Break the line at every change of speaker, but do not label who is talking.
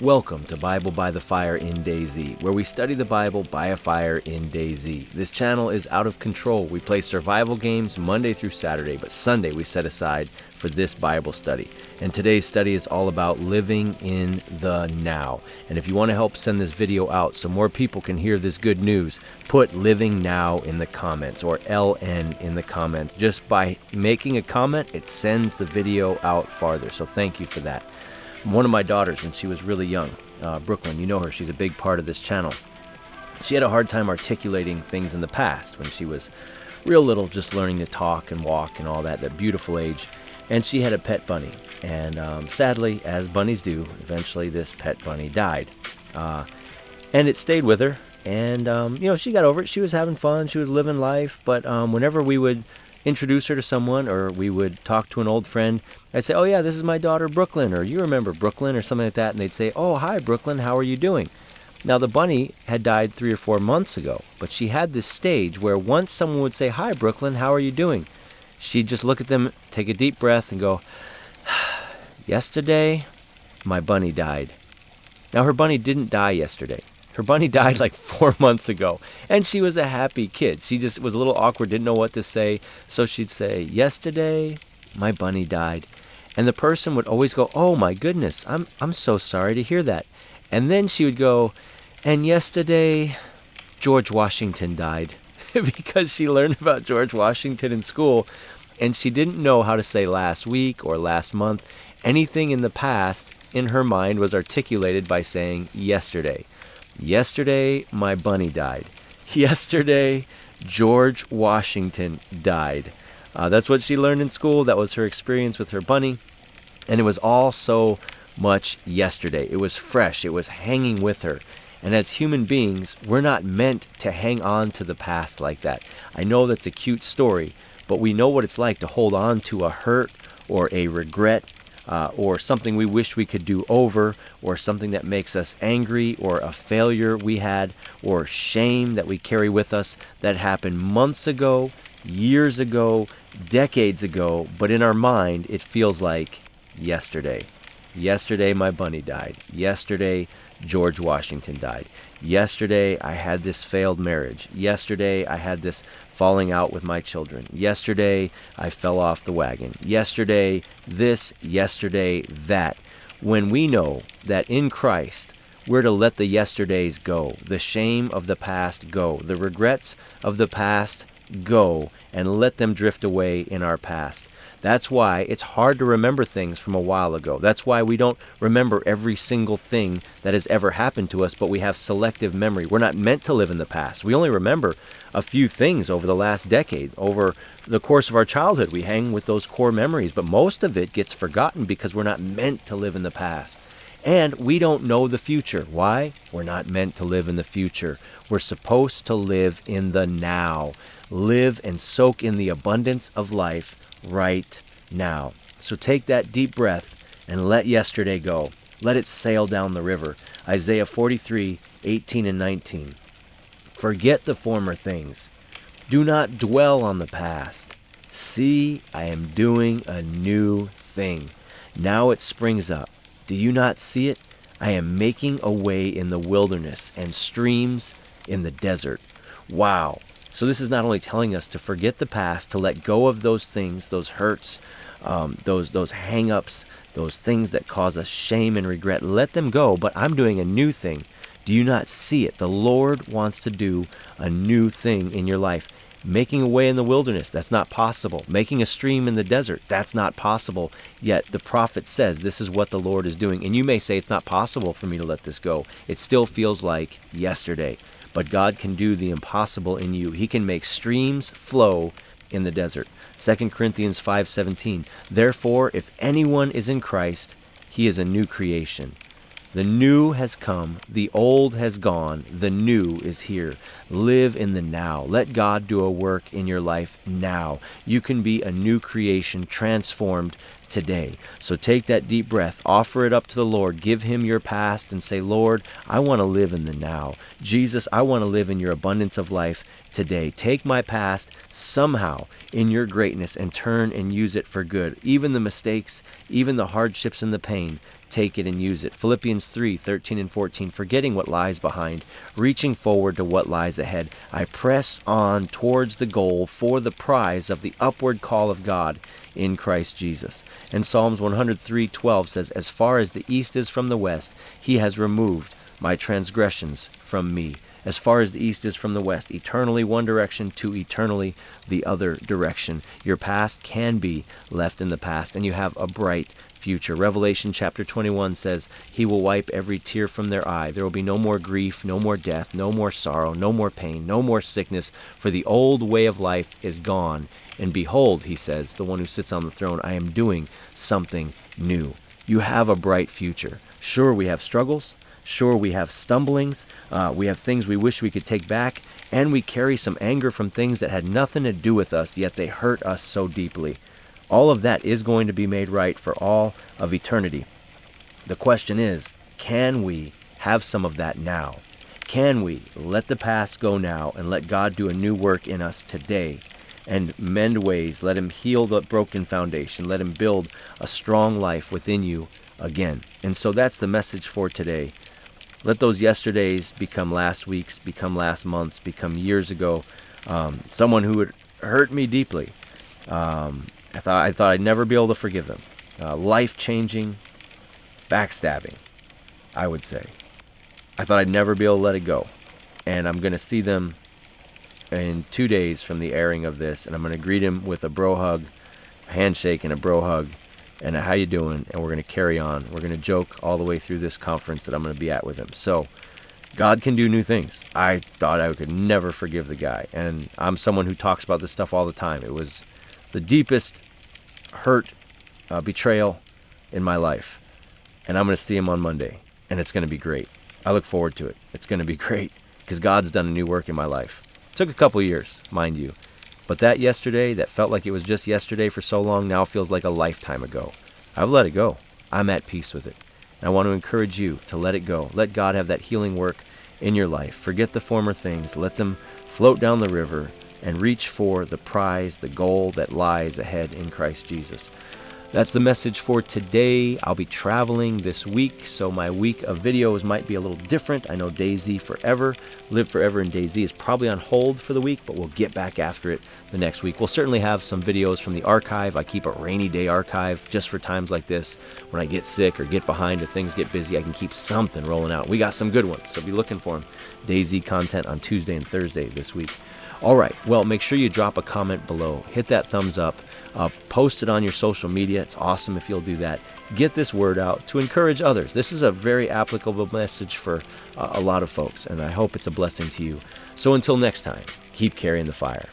Welcome to Bible by the Fire in DAYZ, where we study the Bible by a fire in DAYZ. This channel is out of control. We play survival games Monday through Saturday, but Sunday we set aside for this Bible study. And today's study is all about living in the now. And if you want to help send this video out so more people can hear this good news, put Living Now in the comments, or LN in the comments. Just by making a comment, it sends the video out farther. So thank you for that. One of my daughters, when she was really young, Brooklyn, you know her, she's a big part of this channel. She had a hard time articulating things in the past when she was real little, just learning to talk and walk and all that, that beautiful age. And she had a pet bunny. And sadly, as bunnies do, eventually this pet bunny died. And it stayed with her. And, she got over it. She was having fun. She was living life. But whenever we would introduce her to someone, or we would talk to an old friend, I'd say, "Oh yeah, this is my daughter Brooklyn," or "You remember Brooklyn," or something like that. And they'd say, "Oh, hi Brooklyn, how are you doing?" Now the bunny had died 3 or 4 months ago, but she had this stage where once someone would say, "Hi Brooklyn, how are you doing?" she'd just look at them, take a deep breath and go, "Yesterday, my bunny died." Now her bunny didn't die yesterday. Her bunny died like 4 months ago, and she was a happy kid. She just was a little awkward, didn't know what to say, so she'd say, "Yesterday, my bunny died." And the person would always go, "Oh my goodness, I'm so sorry to hear that." And then she would go, "And yesterday, George Washington died." Because she learned about George Washington in school, and she didn't know how to say last week or last month. Anything in the past in her mind was articulated by saying yesterday. Yesterday, my bunny died. Yesterday, George Washington died. That's what she learned in school. That was her experience with her bunny. And it was all so much yesterday. It was fresh. It was hanging with her. And as human beings, we're not meant to hang on to the past like that. I know that's a cute story, but we know what it's like to hold on to a hurt or a regret, or something we wish we could do over, or something that makes us angry, or a failure we had, or shame that we carry with us that happened months ago, years ago, decades ago, but in our mind it feels like yesterday. Yesterday my bunny died. Yesterday George Washington died. Yesterday I had this failed marriage. Yesterday I had this falling out with my children. Yesterday I fell off the wagon. Yesterday this, yesterday that. When we know that in Christ we're to let the yesterdays go, the shame of the past go, the regrets of the past go, and let them drift away in our past. That's why it's hard to remember things from a while ago. That's why we don't remember every single thing that has ever happened to us, but we have selective memory. We're not meant to live in the past. We only remember a few things over the last decade. Over the course of our childhood, we hang with those core memories, but most of it gets forgotten because we're not meant to live in the past. And we don't know the future. Why? We're not meant to live in the future. We're supposed to live in the now. Live and soak in the abundance of life right now. So take that deep breath and let yesterday go. Let it sail down the river. Isaiah 43:18 and 19. Forget the former things. Do not dwell on the past. See, I am doing a new thing. Now it springs up. Do you not see it? I am making a way in the wilderness and streams in the desert. Wow. So this is not only telling us to forget the past, to let go of those things, those hurts, those hang-ups, those things that cause us shame and regret. Let them go, but I'm doing a new thing. Do you not see it? The Lord wants to do a new thing in your life. Making a way in the wilderness, that's not possible. Making a stream in the desert, that's not possible. Yet the prophet says this is what the Lord is doing. And you may say it's not possible for me to let this go. It still feels like yesterday. But God can do the impossible in you. He can make streams flow in the desert. 2 Corinthians 5:17. Therefore, if anyone is in Christ, he is a new creation. The new has come, the old has gone, the new is here. Live in the now. Let God do a work in your life now. You can be a new creation, transformed today. So take that deep breath, offer it up to the Lord, give him your past and say, "Lord, I want to live in the now. Jesus, I want to live in your abundance of life today. Take my past somehow in your greatness and turn and use it for good. Even the mistakes, even the hardships and the pain, take it and use it. Philippians 3:13 and 14, forgetting what lies behind, reaching forward to what lies ahead. I press on towards the goal for the prize of the upward call of God in Christ Jesus. And Psalms 103:12 says, as far as the east is from the west, he has removed my transgressions from me. As far as the east is from the west, eternally one direction to eternally the other direction. Your past can be left in the past, and you have a bright future. Revelation chapter 21 says, he will wipe every tear from their eye. There will be no more grief, no more death, no more sorrow, no more pain, no more sickness, for the old way of life is gone. And behold, he says, the one who sits on the throne, I am doing something new. You have a bright future. Sure, we have struggles. Sure, we have stumblings, we have things we wish we could take back, and we carry some anger from things that had nothing to do with us, yet they hurt us so deeply. All of that is going to be made right for all of eternity. The question is, can we have some of that now? Can we let the past go now and let God do a new work in us today and mend ways? Let him heal the broken foundation. Let him build a strong life within you again. And so that's the message for today. Let those yesterdays become last weeks, become last months, become years ago. Someone who would hurt me deeply. I thought I'd never be able to forgive them. Life-changing, backstabbing, I would say. I thought I'd never be able to let it go. And I'm going to see them in 2 days from the airing of this, and I'm going to greet him with a bro hug, a handshake and a bro hug. And how you doing? And we're going to carry on. We're going to joke all the way through this conference that I'm going to be at with him. So God can do new things. I thought I could never forgive the guy. And I'm someone who talks about this stuff all the time. It was the deepest hurt, betrayal in my life. And I'm going to see him on Monday. And it's going to be great. I look forward to it. It's going to be great because God's done a new work in my life. It took a couple years, mind you. But that yesterday, that felt like it was just yesterday for so long, now feels like a lifetime ago. I've let it go. I'm at peace with it. And I want to encourage you to let it go. Let God have that healing work in your life. Forget the former things. Let them float down the river and reach for the prize, the goal that lies ahead in Christ Jesus. That's the message for today. I'll be traveling this week, so my week of videos might be a little different. I know DAYZ Forever, Live Forever in DAYZ is probably on hold for the week, but we'll get back after it the next week. We'll certainly have some videos from the archive. I keep a rainy day archive just for times like this. When I get sick or get behind or things get busy, I can keep something rolling out. We got some good ones, so be looking for them. DAYZ content on Tuesday and Thursday this week. All right, well, make sure you drop a comment below. Hit that thumbs up. Post it on your social media. It's awesome if you'll do that. Get this word out to encourage others. This is a very applicable message for a lot of folks, and I hope it's a blessing to you. So until next time, keep carrying the fire.